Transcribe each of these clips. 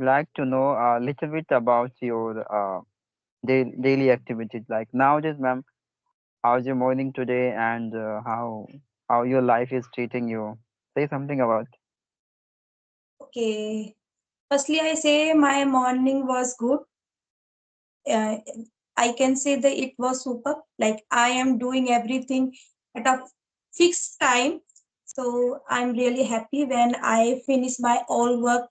like to know a little bit about your daily activities. Like nowadays, ma'am, how's your morning today, and how your life is treating you? Say something about. Okay. Firstly, I say my morning was good. Uh, I can say that it was super. Like I am doing everything at a fixed time. So I'm really happy when I finish my all work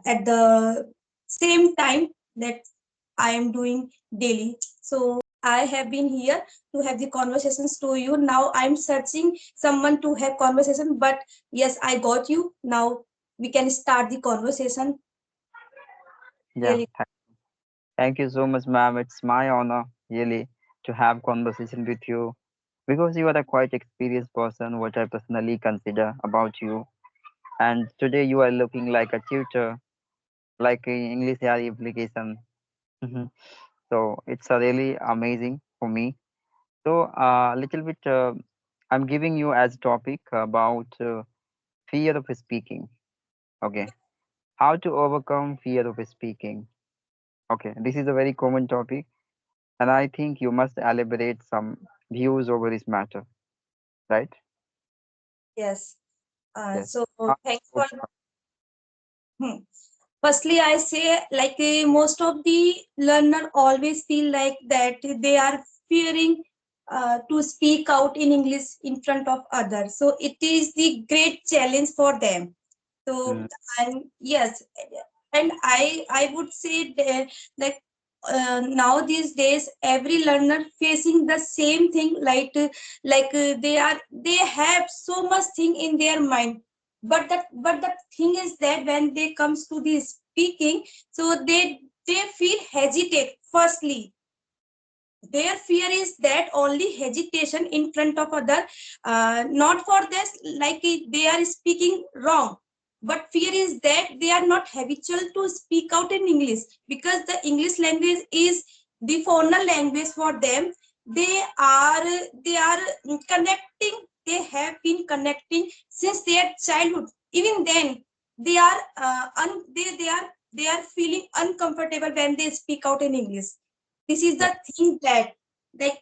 at the same time that I am doing daily. So I have been here to have the conversations to you. Now I'm searching someone to have conversation, but yes, I got you. Now we can start the conversation. Yeah, Really, thank you so much, ma'am. It's my honor, really, to have conversation with you because you are a quite experienced person, what I personally consider about you. And today you are looking like a tutor, like a English AI application. Mhm. So it's a really amazing for me. So a little bit, I'm giving you as topic about fear of speaking. Okay, how to overcome fear of speaking. Okay, this is a very common topic, and I think you must elaborate some views over this matter, right? yes. Yes. So How to thanks for. overcome. Hmm. Firstly, I say like most of the learner always feel like that they are fearing to speak out in English in front of others. So it is the great challenge for them. So Mm, and yes, and I would say that now these days every learner facing the same thing they have so much thing in their mind, but the thing is that when they comes to the speaking, so they feel hesitate. Firstly, their fear is that only hesitation in front of other, not for this they are speaking wrong, but fear is that they are not habitual to speak out in English, because the English language is the foreign language for them. They are connecting, they have been connecting since their childhood. Even then they are they are feeling uncomfortable when they speak out in English. This is yeah. the thing that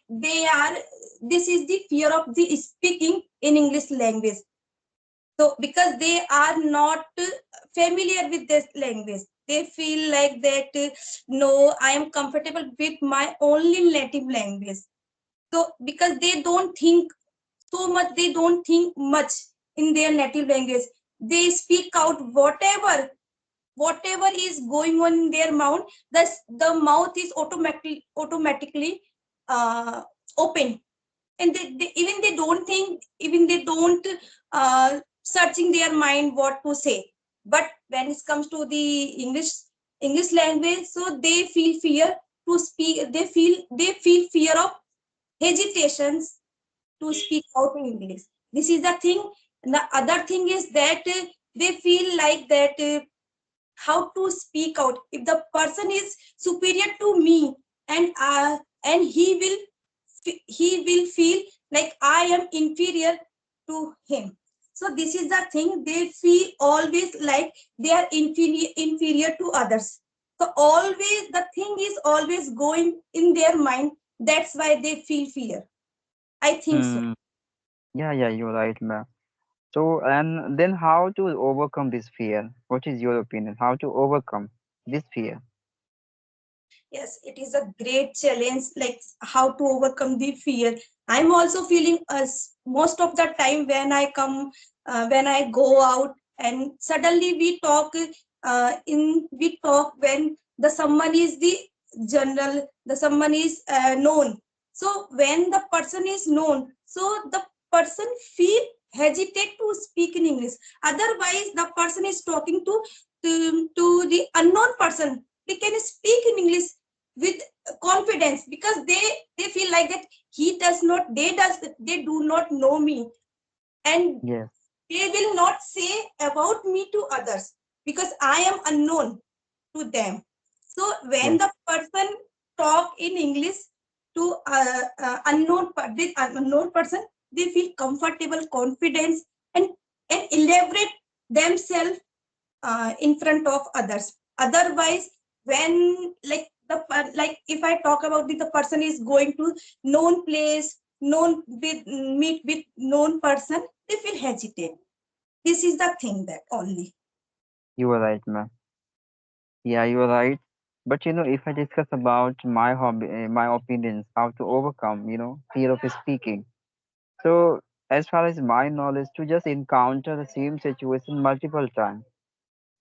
they are, this is the fear of the speaking in English language. So because they are not familiar with this language, they feel like that no, I am comfortable with my only native language. So because they don't think so much, they don't think much in their native language, they speak out whatever is going on in their mouth. The mouth is automatically uh, open, and even they don't think, even they don't searching their mind what to say. But when it comes to the English language, so they feel fear to speak, they feel fear of hesitations to speak out in English. This is the thing. The other thing is that they feel like that how to speak out if the person is superior to me, and he will feel like I am inferior to him. So this is the thing, they feel always like they are inferior to others. So always the thing is always going in their mind. That's why they feel fear, I think so. Mm, yeah, yeah, you're right, ma'am. So, and then how to overcome this fear? What is your opinion? How to overcome this fear? Yes, it is a great challenge, like how to overcome the fear. I'm also feeling most of the time when I come, when I go out, and suddenly we talk when the someone is the general, the someone is known. So when the person is known, so the person feel hesitate to speak in English. Otherwise, the person is talking to the unknown person. They can speak in English with confidence, because they feel like that he does not they do not know me, and Yes. they will not say about me to others because I am unknown to them. So when Yes. the person talk in English to this unknown person, they feel comfortable, confidence, and elaborate themselves in front of others. Otherwise, when like like if I talk about the person is going to known place, known with meet with known person, they feel hesitate. This is the thing that only. You are right, ma'am. Yeah, you are right. But if I discuss about my hobby, my opinions, how to overcome, fear of speaking. So, as far as my knowledge, to just encounter the same situation multiple times,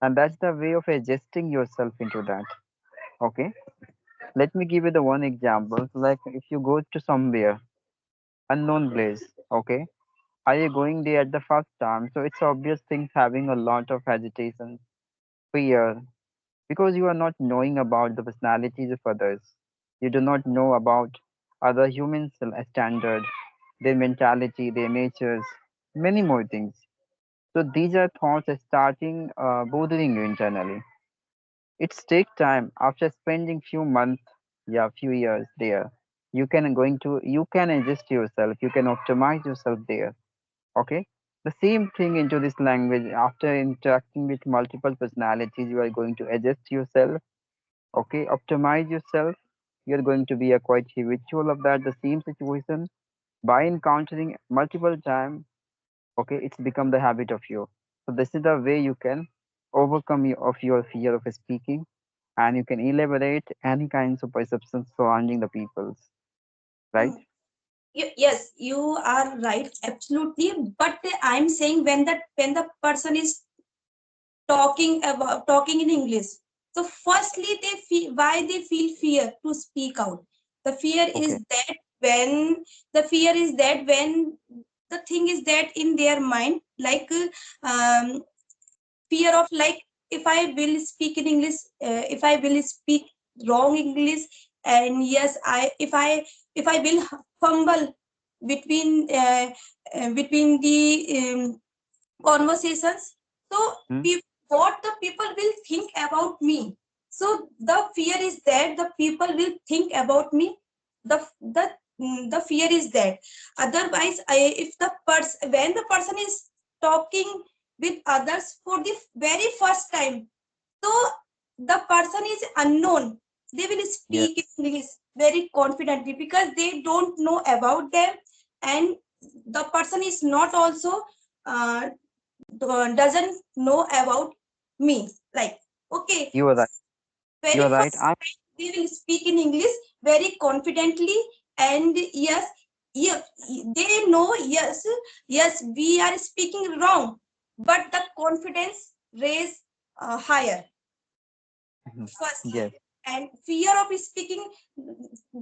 and that's the way of adjusting yourself into that. Okay, let me give you the one example. Like if you go to somewhere unknown place, okay, are you going there at the first time? So it's obvious things having a lot of hesitation, fear, because you are not knowing about the personalities of others. You do not know about other humans' standard, their mentality, their natures, many more things. So these are thoughts starting bothering you internally. It's take time after spending few months, yeah, few years there. You can adjust yourself. You can optimize yourself there. Okay. The same thing into this language. After interacting with multiple personalities, you are going to adjust yourself. Okay, optimize yourself. You're going to be a quite habitual of that. The same situation by encountering multiple times. Okay, it's become the habit of you. So this is the way you can overcome of your fear of speaking, and you can elaborate any kinds of perceptions surrounding the peoples, right? Hmm. Yes, you are right, absolutely. But I'm saying when the person is talking in English, so firstly they feel why they feel fear to speak out. The fear is Okay. that when the fear is that when the thing is that in their mind, like um, fear of like if I will speak in English, if I will speak wrong English, and yes, if I will fumble between between the conversations, so Hmm? what the people will think about me. So the fear is that the people will think about me. The fear is that. Otherwise, if the person when the person is talking with others for the very first time, so the person is unknown. They will Yeah. speak English very confidently because they don't know about them, and the person is not also uh, doesn't know about me. Like, okay, You are right. You very are right. first time they will speak in English very confidently, and yes, yeah, they know, yes, yes, we are speaking wrong, but the confidence raise higher Mhm. firstly. Yes. And fear of speaking,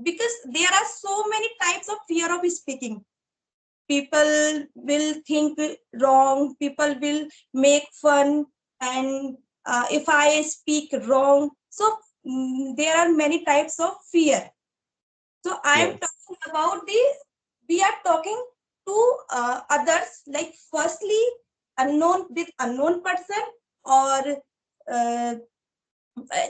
because there are so many types of fear of speaking. People will think wrong, people will make fun, and if I speak wrong, so there are many types of fear. So I am Yes. talking about the we are talking to others, like firstly unknown with unknown person, or uh,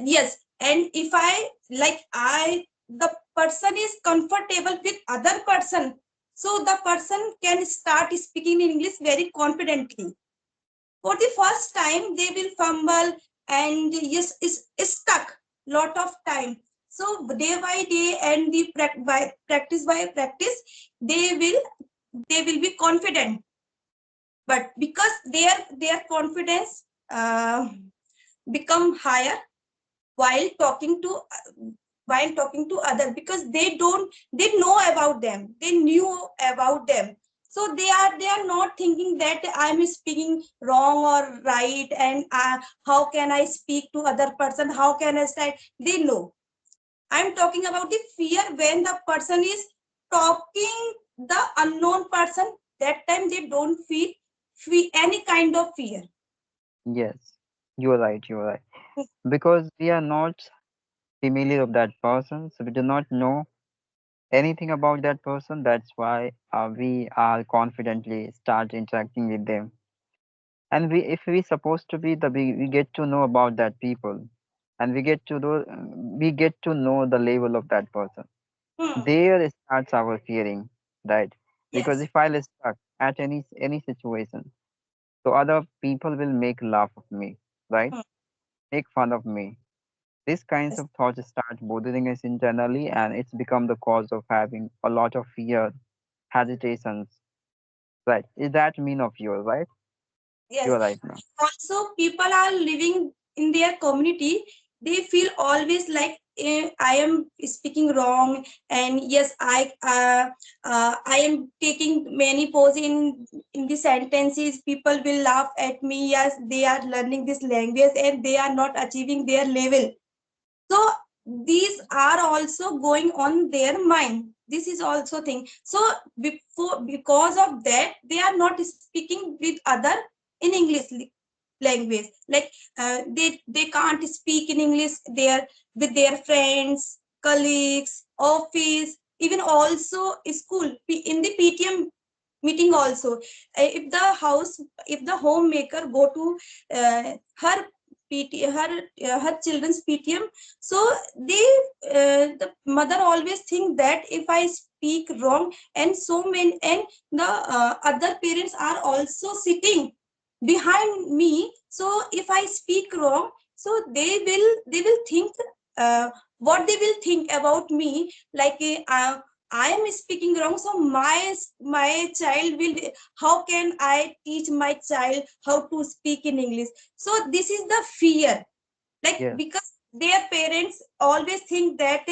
yes, and if I like I the person is comfortable with other person, so the person can start speaking in English very confidently. For the first time they will fumble, and yes is stuck lot of time. So day by day, and the by practice, they will they will be confident. But because their confidence become higher while talking to others, because they know about them, they knew about them. So they are not thinking that I'm speaking wrong or right, and how can I speak to other person, how can I say. They know. I'm talking about the fear when the person is talking the unknown person. That time they don't feel any kind of fear. Yes. You are right. You are right. Because we are not familiar of that person, so we do not know anything about that person. That's why we are confidently start interacting with them. And if we supposed to be we get to know about that people, and we get to know the level of that person. Hmm. There starts our fearing, right? Because Yes. if I'll stuck at any situation, so other people will make laugh of me, right? Hmm. make fun of me. These kinds Yes. of thoughts start bothering us internally, and it's become the cause of having a lot of fear, hesitations. Right? Is that mean of yours, right? Yes. You're right now. Also, people are living in their community. They feel always like I am speaking wrong, and yes, I am taking many pose in the sentences. People will laugh at me. Yes, they are learning this language and they are not achieving their level. So these are also going on their mind. This is also thing. So before, because of that, they are not speaking with other in English language. Like they can't speak in English there with their friends, colleagues, office, even also school in the PTM meeting also. If the house, if the homemaker go to her her children's PTM, so they the mother always think that if I speak wrong, and so many, and the other parents are also sitting behind me, so if I speak wrong, so they will think what they will think about me, like I am speaking wrong, so my child will. How can I teach my child how to speak in English? So this is the fear, like Yes. because their parents always think that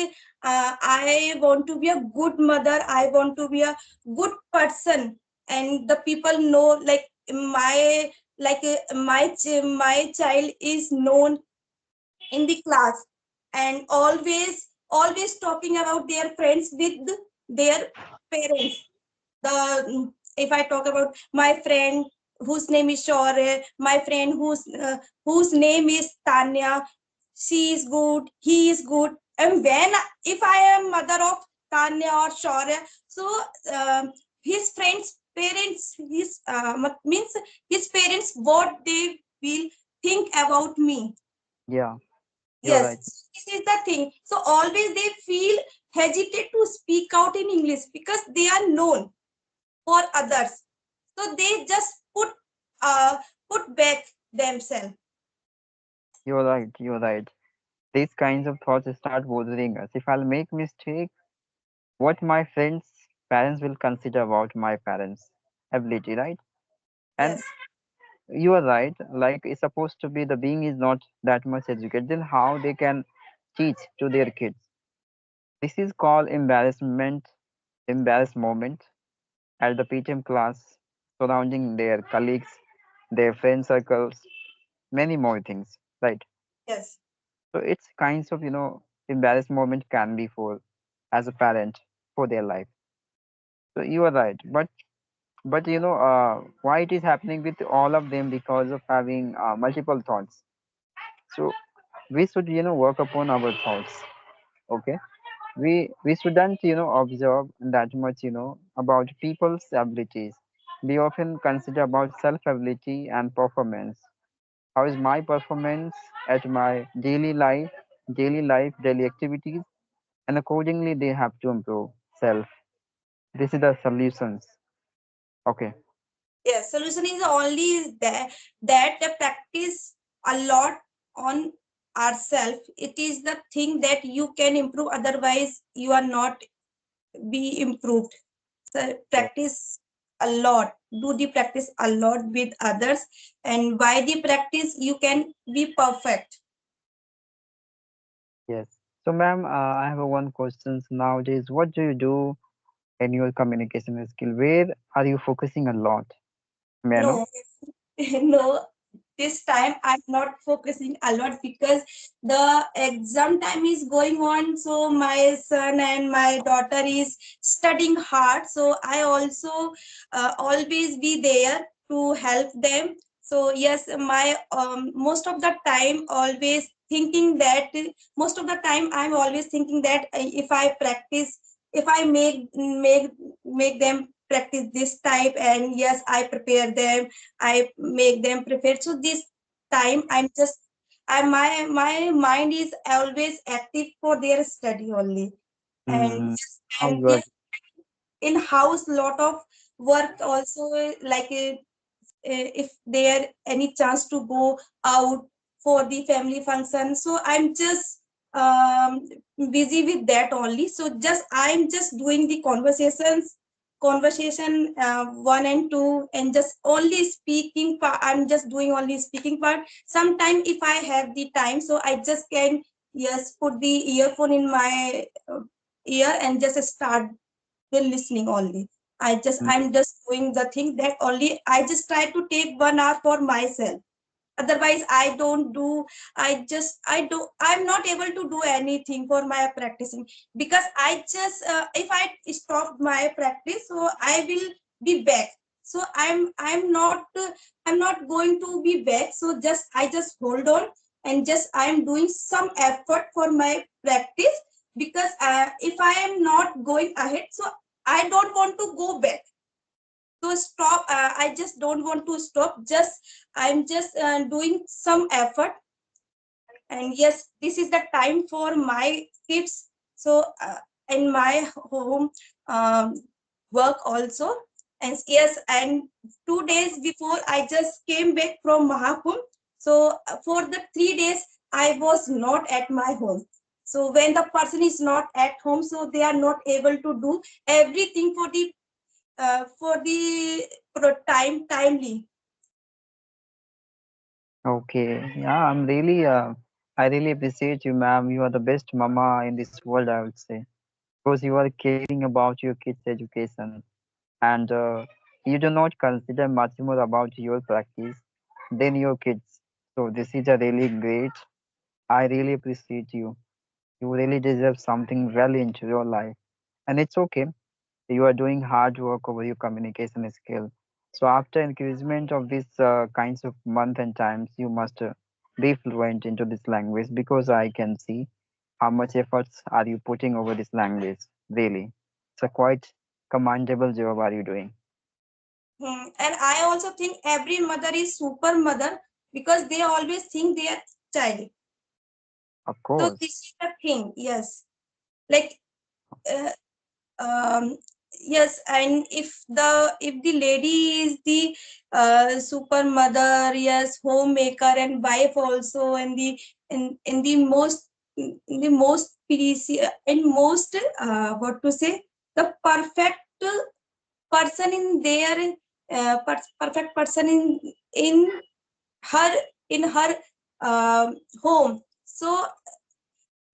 I want to be a good mother, I want to be a good person, and the people know like my like my child is known in the class, and always talking about their friends with their parents. The if I talk about my friend whose name is Shaurya, my friend whose name is Tanya, she is good, he is good, and when if I am mother of Tanya or Shaurya, so his friends parents, his means his parents, what they will think about me. Yeah. You're Yes, right. this is the thing. So always they feel hesitate to speak out in English because they are known for others. So they just uh put back themselves. You're right. You're right. These kinds of thoughts start bothering us. If I'll make mistake, what my friends' parents will consider about my parents' ability, right? And Yes, you are right. Like it's supposed to be the being is not that much educated, then how they can teach to their kids? This is called embarrassed moment at the PTM class, surrounding their colleagues, their friend circles, many more things, right? yes, So it's kinds of embarrassed moment can be for as a parent for their life. So you are right, but why it is happening with all of them because of having multiple thoughts. So we should work upon our thoughts. Okay, we shouldn't observe that much about people's abilities. We often consider about self ability and performance. How is my performance at my daily activities, and accordingly they have to improve self. This is the solutions. Okay. yes. Solution is only that the practice a lot on ourselves. It is the thing that you can improve. Otherwise, you are not be improved. So Yes. practice a lot. Do the practice a lot with others, and by the practice, you can be perfect. Yes. So ma'am, I have one question nowadays. What do you do in your communication skill? Where are you focusing a lot? May I know? No, no, this time I'm not focusing a lot because the exam time is going on. So my son and my daughter is studying hard. So I also always be there to help them. So yes, my most of the time always thinking that most of the time I'm always thinking that if I practice, if I make them practice this type, and yes, I prepare them, I make them prepared. So this time I'm just my mind is always active for their study only. And Mm-hmm. yes, How and good. this in house lot of work also, like if there any chance to go out, for the family function. So I'm just busy with that only. So just I'm just doing the conversation 1 and 2, and just only speaking part. I'm just doing only speaking part. Sometime if I have the time, so I just can, yes, put the earphone in my ear and just start the listening only. Mm. I'm just doing the thing that only I just try to take 1 hour for myself. Otherwise I don't do. I'm not able to do anything for my practicing, because I just if I stop my practice, so I will be back. So I'm not going to be back. So just I just hold on, and just I'm doing some effort for my practice, because if I am not going ahead, so I don't want to go back. To stop, I just don't want to stop. Just I'm just doing some effort. And yes, this is the time for my kids. So in my home, um, work also. And yes, and 2 days before I just came back from Mahakumbh. So for the 3 days I was not at my home. So when the person is not at home, so they are not able to do everything for the timely. Okay. Yeah, I really appreciate you, ma'am. You are the best mama in this world, I would say, because you are caring about your kids' education, and you do not consider much more about your practice than your kids. So this is a really great. I really appreciate you. You really deserve something well into your life, and it's okay. You are doing hard work over your communication skill. So after encouragement of these kinds of month and times, you must be fluent into this language, because I can see how much efforts are you putting over this language. Really, it's a quite commendable job are you doing. And I also think every mother is super mother, because they always think they are child. Of So course, this is the thing. Yes, like uh, um, yes, and if the lady is the super mother, yes, homemaker and wife also, and in the most precious and most what to say, the person in their perfect person in her in her home. So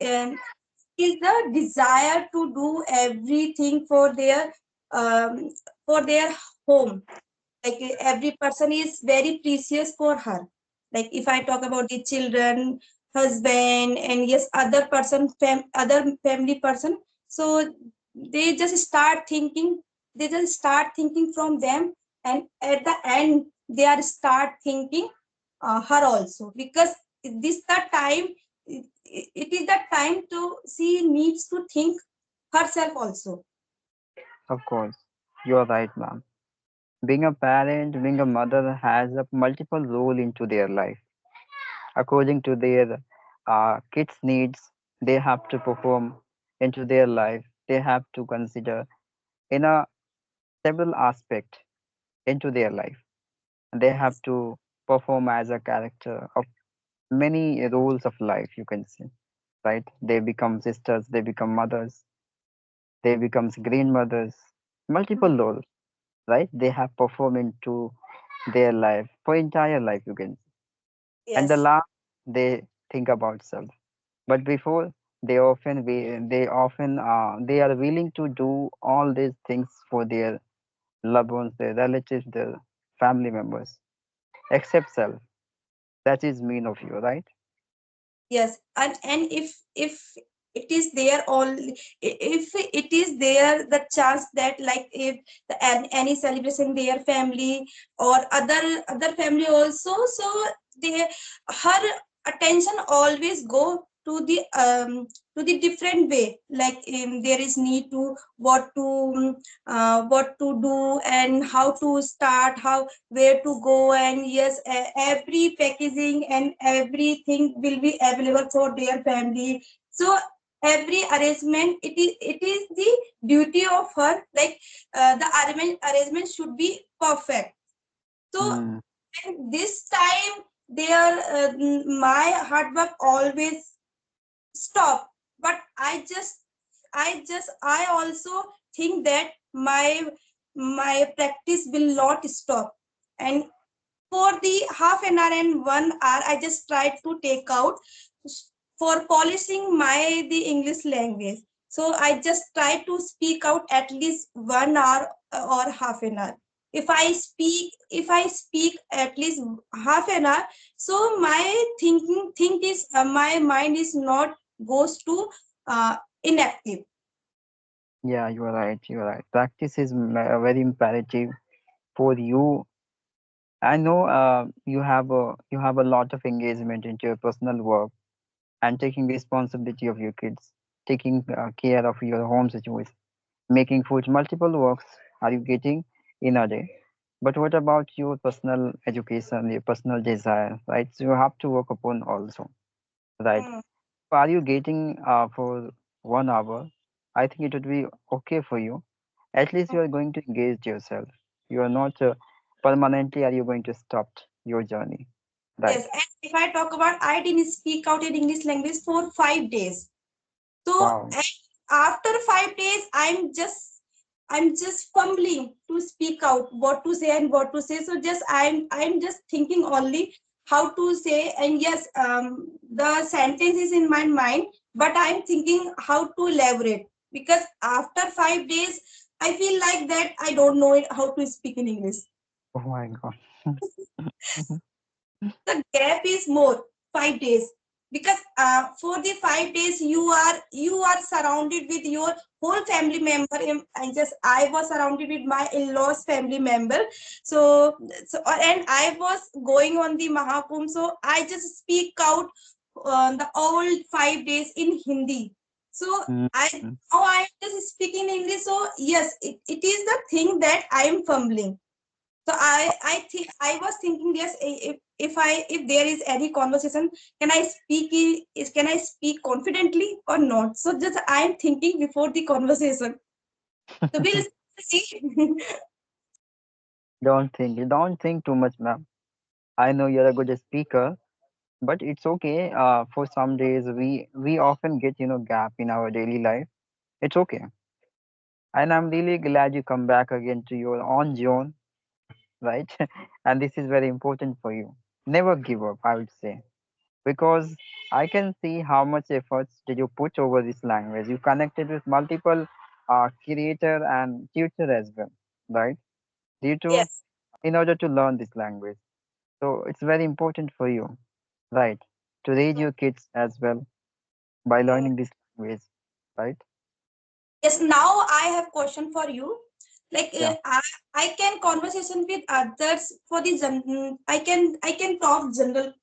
um, is the desire to do everything um, for their home. Like every person is very precious for her. Like if I talk about the children, husband, and yes, other family person. So they just start thinking. They just start thinking from them, and at the end they are start thinking her also, because this the time. It is the time to she needs to think herself also. of course, you are right, ma'am. Being a parent, being a mother has a multiple role into their life according to their kids' needs. They have to perform into their life. They have to consider in a several aspect into their life. They have to perform as a character of many roles of life. You can say, right? They become sisters. They become mothers. They become grandmothers. Multiple roles, right? They have performed into their life for entire life. You can, and the Yes. last they think about self. But before they are willing to do all these things for their loved ones, their relatives, their family members, except self. That is mean of you, right? Yes, and if it is there all, if it is there the chance that, like, if any celebration their family or other family also, so they her attention always go to the different way. Like there is need to what to do and how to start, how where to go, and yes, every packaging and everything will be available for their family. So every arrangement, it is the duty of her. Like the arrangement should be perfect. So Hmm. and this time my hard work always stop, but I also think that my practice will not stop. And for the half an hour and 1 hour, I just try to take out for polishing my the English language. So I just try to speak out at least 1 hour or half an hour. If I speak at least half an hour, so my thinking think is my mind is not goes to inactive. Yeah, you are right. You are right. Practice is very imperative for you. I know you have a lot of engagement into your personal work and taking responsibility of your kids, taking care of your home situation, making food. Multiple works are you getting in a day? But what about your personal education, your personal desire, right? So you have to work upon also, right? Hmm. Are you getting for 1 hour? I think it would be okay for you. At least you are going to engage yourself. You are not permanently are you going to stop your journey, right? Yes, and if I talk about, I didn't speak out in English language for 5 days. So Wow. after 5 days, I'm just fumbling to speak out what to say and what to say. So just I'm just thinking only how to say. And yes, the sentence is in my mind, but I'm thinking how to elaborate, because after 5 days, I feel like that I don't know it, how to speak in English. Oh my God. The gap is more 5 days, because for the 5 days you are surrounded with your whole family member. And just I was surrounded with my in-laws family member. And I was going on the Mahakumbh, so I just speak out the all 5 days in Hindi. So Mm, I mm. now I just speak in English. So yes, it is the thing that I am fumbling. So I was thinking, yes, if there is any conversation, can I can I speak confidently or not? So just I am thinking before the conversation. So we'll see. Don't think too much, ma'am. I know you're a good speaker, but it's okay. For some days, we often get gap in our daily life. It's okay, and I'm really glad you come back again to your own zone, right? And this is very important for you. Never give up, I would say, because I can see how much efforts did you put over this language. You connected with multiple creator and tutor as well, right? Due to Yes, in order to learn this language. So it's very important for you, right, to raise your kids as well by mm, learning this language, right? yes. Now I have question for you. Like Yeah. I can conversation with others for the I can talk general.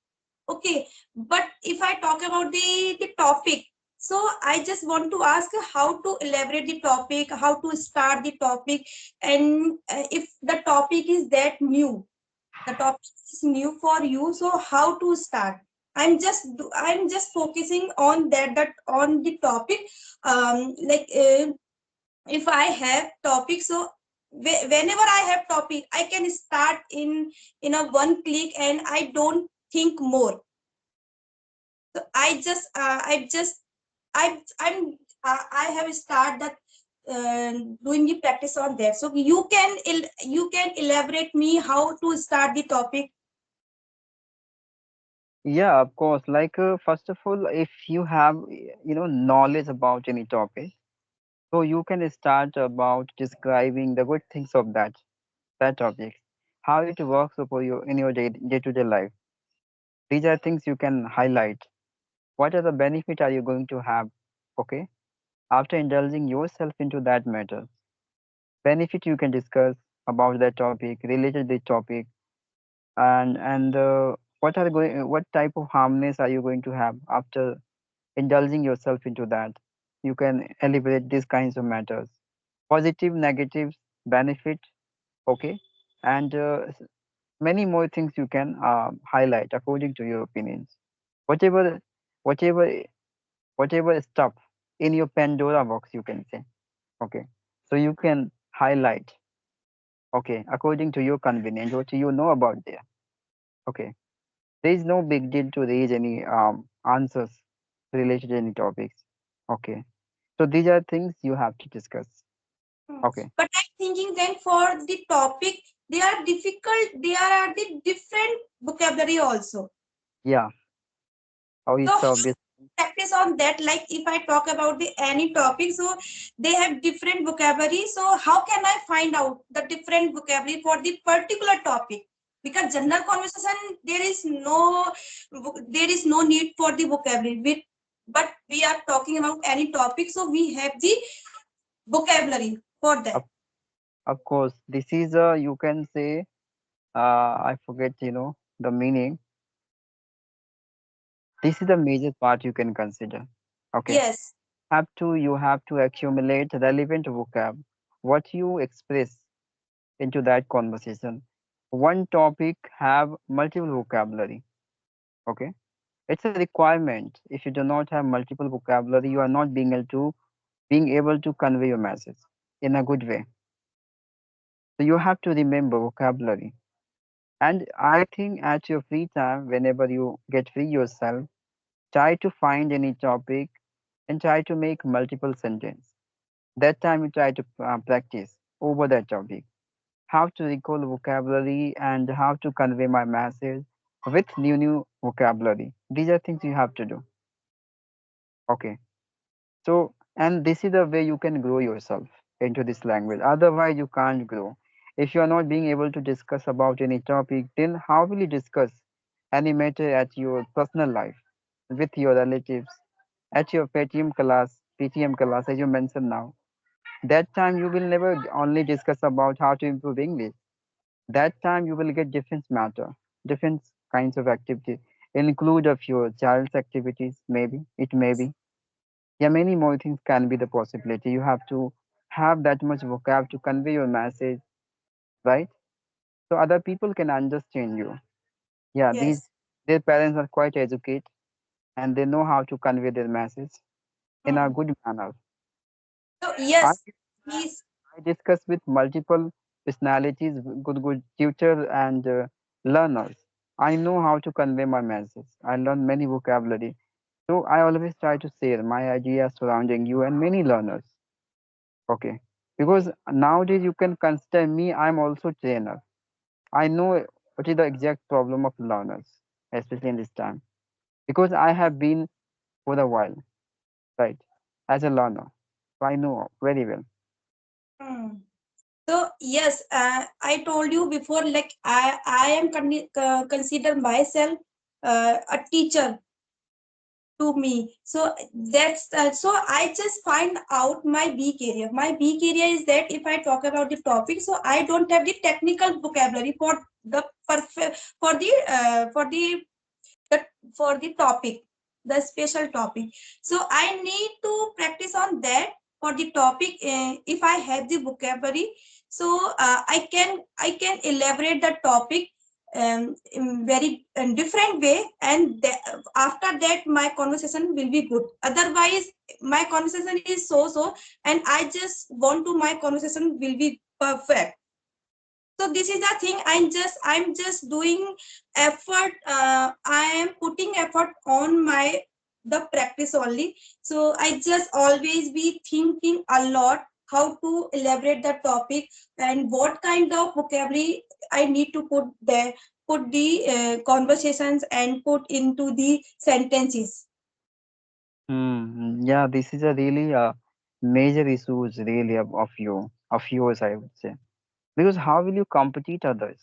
Okay, but if I talk about the topic, so I just want to ask how to elaborate the topic, how to start the topic, and if the topic is that new, the topic is new for you, so how to start? I'm just focusing on that on the topic. Like if I have topic, so whenever I have topic, I can start in a one click, and I don't think more. So I have started that doing the practice on that. So you can elaborate me how to start the topic. Yeah, of course. Like, first of all, if you have, knowledge about any topic, so you can start about describing the good things of that topic, how it works for you in your day-to-day life. These are things you can highlight. What are the benefit are you going to have? Okay, after indulging yourself into that matter, benefit you can discuss about that topic, related to the topic, and what type of harmness are you going to have after indulging yourself into that. You can elaborate these kinds of matters, positive, negatives, benefit, okay, and many more things you can highlight according to your opinions. Whatever, whatever, whatever stuff in your Pandora box, you can say, okay. So you can highlight, okay, according to your convenience, what you know about there, okay. There is no big deal to raise any answers related to any topics. Okay. So these are things you have to discuss. Hmm. Okay. But I'm thinking then for the topic, they are difficult. They are the different vocabulary also. Yeah. Oh, So it's obvious. practice on that. Like if I talk about the any topic, so they have different vocabulary. So how can I find out the different vocabulary for the particular topic? Because general conversation, there is no need for the vocabulary. But we are talking about any topic, so we have the vocabulary for that. Of, of course, this is you can say, I forget, the meaning. This is the major part you can consider. Okay. Yes, You have to accumulate relevant vocab, what you express into that conversation. One topic have multiple vocabulary. Okay. It's a requirement. If you do not have multiple vocabulary, you are not being able to convey your message in a good way. So you have to remember vocabulary. And I think at your free time, whenever you get free yourself, try to find any topic and try to make multiple sentences. That time you try to practice over that topic. How to recall vocabulary and how to convey my message with new vocabulary. These are things you have to do. Okay. So, and this is the way you can grow yourself into this language. Otherwise, you can't grow. If you are not being able to discuss about any topic, then how will you discuss any matter at your personal life with your relatives, at your PTM class, as you mentioned now? That time you will never only discuss about how to improve English. That time you will get different matter, different kinds of activities, include of your child's activities, maybe, it may be, yeah, many more things can be the possibility. You have to have that much vocab to convey your message, right? So other people can understand you. Yeah, these yes. their parents are quite educated and they know how to convey their message in a Hmm. good manner. So I yes, please. I discuss with multiple personalities, good tutor and learners. I know how to convey my message. I learn many vocabulary. So I always try to share my ideas surrounding you and many learners. Okay. Because nowadays you can consider me, I'm also trainer. I know what is the exact problem of learners, especially in this time. Because I have been for a while, right, as a learner. So I know very well. Hmm. So yes, I told you before, like I am consider myself a teacher to me. So that's so I just find out my weak area. My weak area is that if I talk about the topic, so I don't have the technical vocabulary the perfect the for the topic, the special topic. So I need to practice on that for the topic. If I have the vocabulary, so I can elaborate the topic in very different way, and after that my conversation will be good. Otherwise my conversation is so, and I just want to my conversation will be perfect. So this is the thing. I'm just doing effort. I am putting effort on my the practice only. So I just always be thinking a lot how to elaborate the topic and what kind of vocabulary I need to put the conversations and put into the sentences. Yeah, this is a really major issues really of yours, I would say. Because how will you compete others?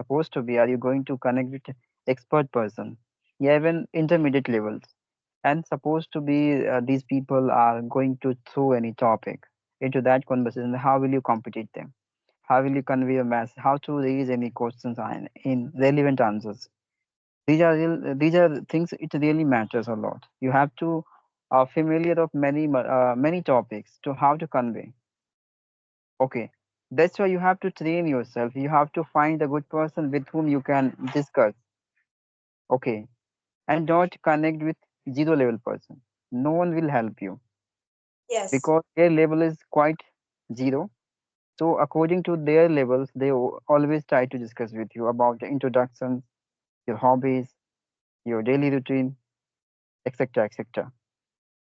Supposed to be, are you going to connect with expert person? Yeah, even intermediate levels. And supposed to be these people are going to throw any topic into that conversation. How will you compete them? How will you convey a message? How to raise any questions in relevant answers? These are things it really matters a lot. You have to familiar of many topics to how to convey. Okay, that's why you have to train yourself. You have to find a good person with whom you can discuss. Okay, and don't connect with zero level person. No one will help you Yes. because their level is quite zero. So according to their levels, they always try to discuss with you about the introductions, your hobbies, your daily routine, etc., etc.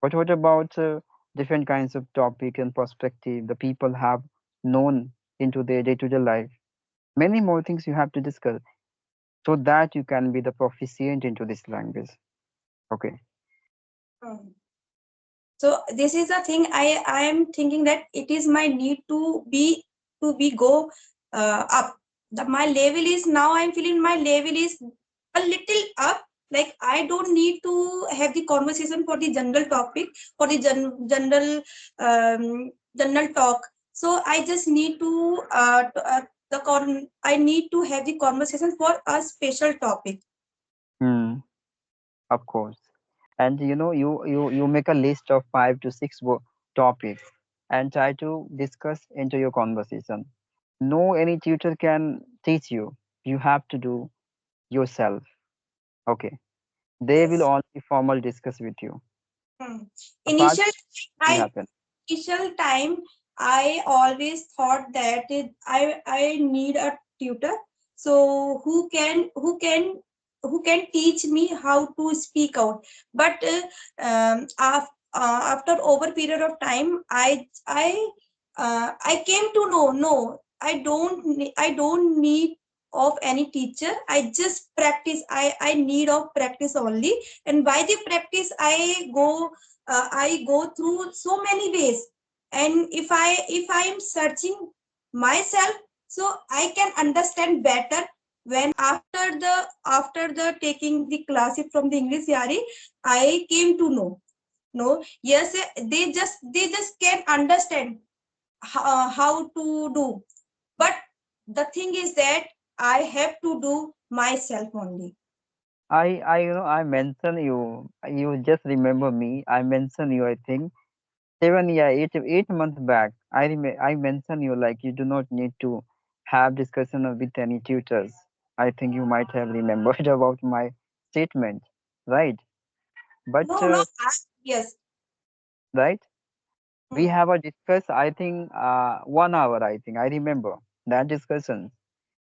But what about different kinds of topic and perspective the people have known into their day-to-day life? Many more things you have to discuss so that you can be the proficient into this language. Okay. Hmm. So this is the thing I am thinking that it is my need to be go up. My level is now, I'm feeling my level is a little up. Like I don't need to have the conversation for the general topic, for the general talk. So I just need I need to have the conversation for a special topic. Hmm. Of course. And you make a list of 5 to 6 topics and try to discuss into your conversation. No any tutor can teach you. You have to do yourself. Okay. They will Yes. only formal discuss with you. Hmm. Apart Initial will I happen. initial time I always thought that I need a tutor, so who can teach me how to speak out. But after over period of time I came to know, no, I don't need of any teacher. I just practice. I need of practice only, and by the practice I go through so many ways. And if I am searching myself, so I can understand better. When after the taking the classes from the English Yari, I came to know, no, yes, they just can understand how to do. But the thing is that I have to do myself only. I mention you. You just remember me. I mention you. I think 7 yeah 8 months back. I mentioned you like you do not need to have discussion with any tutors. I think you might have remembered about my statement, right? But No, no, yes. right, we Hmm. have a discuss. I think 1 hour. I think I remember that discussions.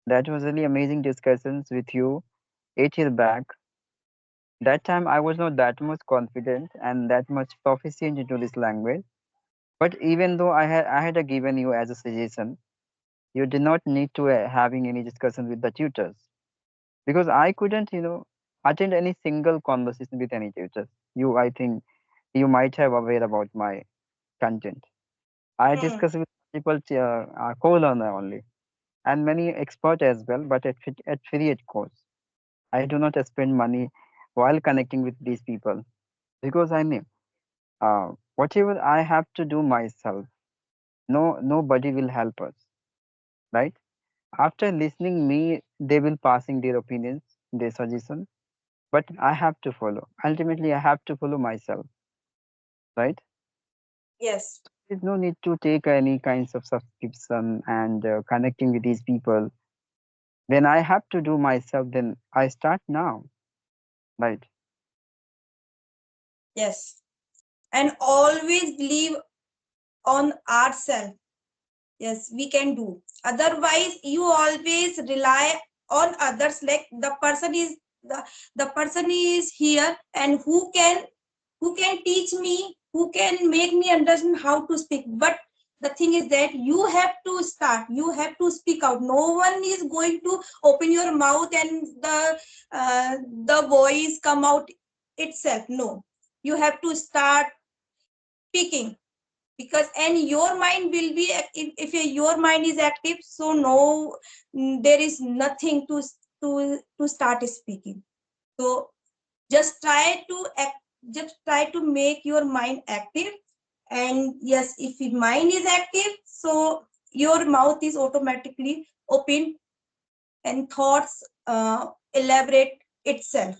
That was really amazing discussions with you 8 years back. That time I was not that much confident and that much proficient into this language. But even though I had given you as a suggestion, you did not need to having any discussion with the tutors because I couldn't attend any single conversation with any tutors. I think you might have aware about my content. I Hmm. discuss with people co-learner only and many expert as well, but at free at cost. I do not spend money while connecting with these people because I know whatever I have to do myself. Nobody will help us, right? After listening me, they will passing their opinions, their suggestion, but I have to follow. Ultimately, I have to follow myself, right? Yes. There's no need to take any kinds of subscription and connecting with these people. When I have to do myself, then I start now, right? Yes. And always believe on ourselves. Yes, we can do. Otherwise, you always rely on others. Like the person is here, and who can teach me, who can make me understand how to speak. But the thing is that you have to start. You have to speak out. No one is going to open your mouth and the voice come out itself. No, you have to start speaking. Because and your mind will be if your mind is active, so no, there is nothing to start speaking. So just try to act, just try to make your mind active. And yes, if your mind is active, so your mouth is automatically open and thoughts elaborate itself.